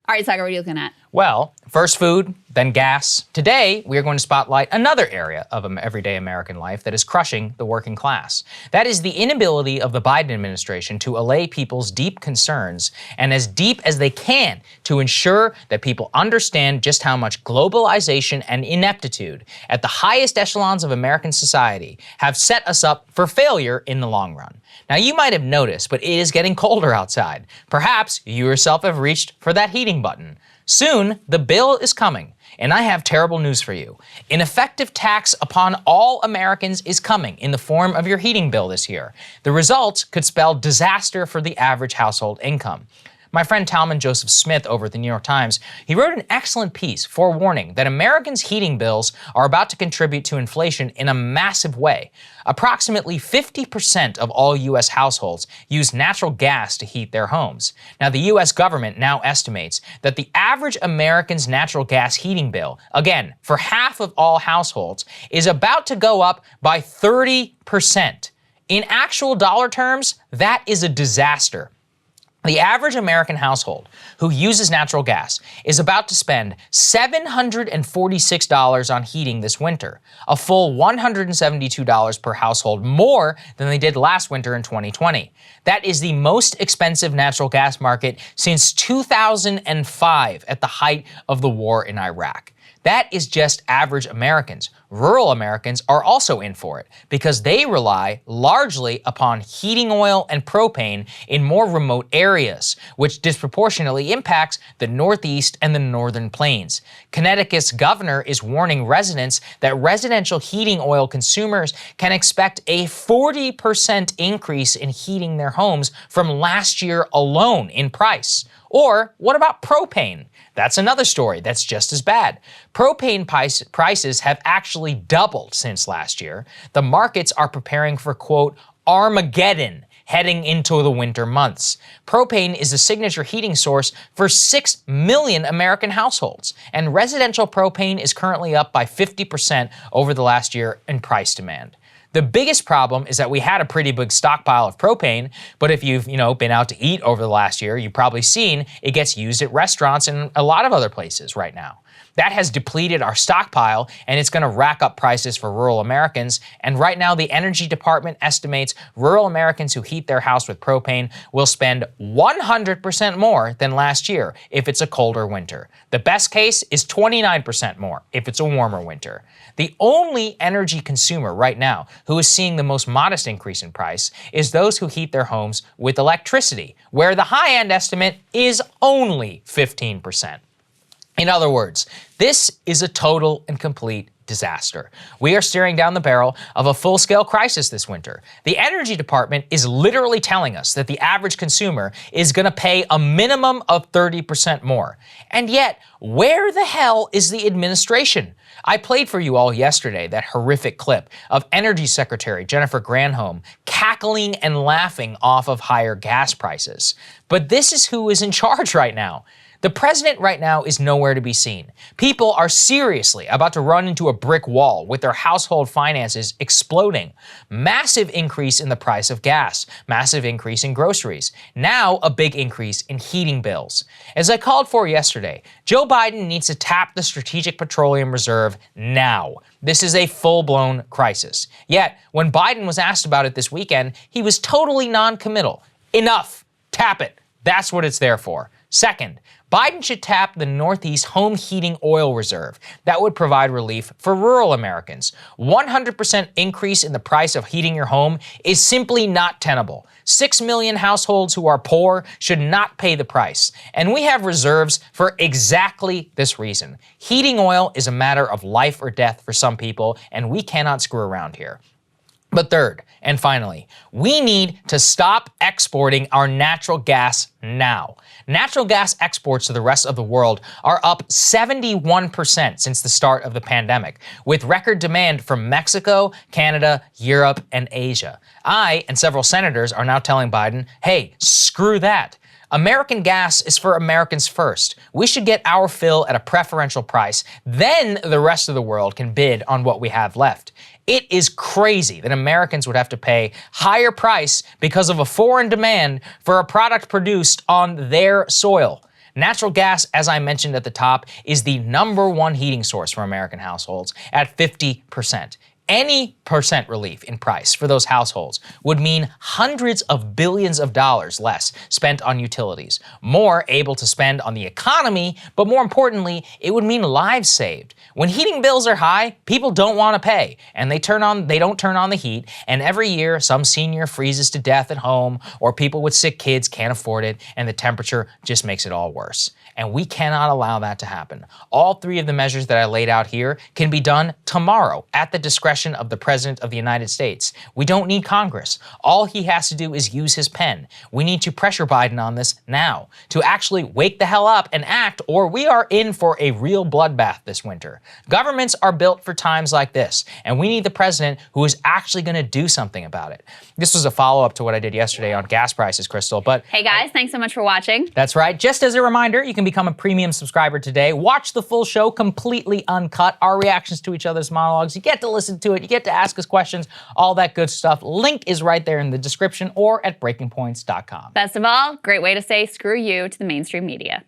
All right, Saagar, what are you looking at? Well, first food, then gas. Today, we are going to spotlight another area of everyday American life that is crushing the working class. That is the inability of the Biden administration to allay people's deep concerns, and as deep as they can, to ensure that people understand just how much globalization and ineptitude at the highest echelons of American society have set us up for failure in the long run. Now, you might have noticed, but it is getting colder outside. Perhaps you yourself have reached for that heating button. Soon, the bill is coming, and I have terrible news for you. An effective tax upon all Americans is coming in the form of your heating bill this year. The result could spell disaster for the average household income. My friend Talman Joseph Smith over at the New York Times, he wrote an excellent piece forewarning that Americans' heating bills are about to contribute to inflation in a massive way. Approximately 50% of all U.S. households use natural gas to heat their homes. Now, the U.S. government now estimates that the average American's natural gas heating bill, again, for half of all households, is about to go up by 30%. In actual dollar terms, that is a disaster. The average American household who uses natural gas is about to spend $746 on heating this winter, a full $172 per household more than they did last winter in 2020. That is the most expensive natural gas market since 2005 at the height of the war in Iraq. That is just average Americans. Rural Americans are also in for it because they rely largely upon heating oil and propane in more remote areas, which disproportionately impacts the Northeast and the Northern Plains. Connecticut's governor is warning residents that residential heating oil consumers can expect a 40% increase in heating their homes from last year alone in price. Or what about propane? That's another story that's just as bad. Propane prices have actually doubled since last year. The markets are preparing for, quote, Armageddon heading into the winter months. Propane is a signature heating source for 6 million American households, and residential propane is currently up by 50% over the last year in price demand. The biggest problem is that we had a pretty big stockpile of propane, but if you've, been out to eat over the last year, you've probably seen it gets used at restaurants and a lot of other places right now. That has depleted our stockpile, and it's going to rack up prices for rural Americans. And right now, the Energy Department estimates rural Americans who heat their house with propane will spend 100% more than last year if it's a colder winter. The best case is 29% more if it's a warmer winter. The only energy consumer right now who is seeing the most modest increase in price is those who heat their homes with electricity, where the high-end estimate is only 15%. In other words, this is a total and complete disaster. We are staring down the barrel of a full-scale crisis this winter. The Energy Department is literally telling us that the average consumer is going to pay a minimum of 30% more. And yet, where the hell is the administration? I played for you all yesterday that horrific clip of Energy Secretary Jennifer Granholm cackling and laughing off of higher gas prices. But this is who is in charge right now. The president right now is nowhere to be seen. People are seriously about to run into a brick wall with their household finances exploding. Massive increase in the price of gas, massive increase in groceries, now a big increase in heating bills. As I called for yesterday, Joe Biden needs to tap the Strategic Petroleum Reserve now. This is a full-blown crisis. Yet, when Biden was asked about it this weekend, he was totally non-committal. Enough. Tap it. That's what it's there for. Second, Biden should tap the Northeast Home Heating Oil Reserve. That would provide relief for rural Americans. 100% increase in the price of heating your home is simply not tenable. 6 million households who are poor should not pay the price. And we have reserves for exactly this reason. Heating oil is a matter of life or death for some people, and we cannot screw around here. But third, and finally, we need to stop exporting our natural gas now. Natural gas exports to the rest of the world are up 71% since the start of the pandemic, with record demand from Mexico, Canada, Europe, and Asia. I and several senators are now telling Biden, hey, screw that. American gas is for Americans first. We should get our fill at a preferential price. Then the rest of the world can bid on what we have left. It is crazy that Americans would have to pay higher price because of a foreign demand for a product produced on their soil. Natural gas, as I mentioned at the top, is the #1 heating source for American households at 50%. Any percent relief in price for those households would mean hundreds of billions of dollars less spent on utilities, more able to spend on the economy, but more importantly, it would mean lives saved. When heating bills are high, people don't want to pay, and they don't turn on the heat, and every year some senior freezes to death at home, or people with sick kids can't afford it, and the temperature just makes it all worse. And we cannot allow that to happen. All 3 of the measures that I laid out here can be done tomorrow at the discretion of the President of the United States. We don't need Congress. All he has to do is use his pen. We need to pressure Biden on this now to actually wake the hell up and act, or we are in for a real bloodbath this winter. Governments are built for times like this, and we need the president who is actually going to do something about it. This was a follow-up to what I did yesterday on gas prices, Crystal, but hey guys, thanks so much for watching. That's right. Just as a reminder, you can become a premium subscriber today. Watch the full show completely uncut, our reactions to each other's monologues. You get to listen to it, you get to ask us questions, all that good stuff. Link is right there in the description or at breakingpoints.com. Best of all, great way to say screw you to the mainstream media.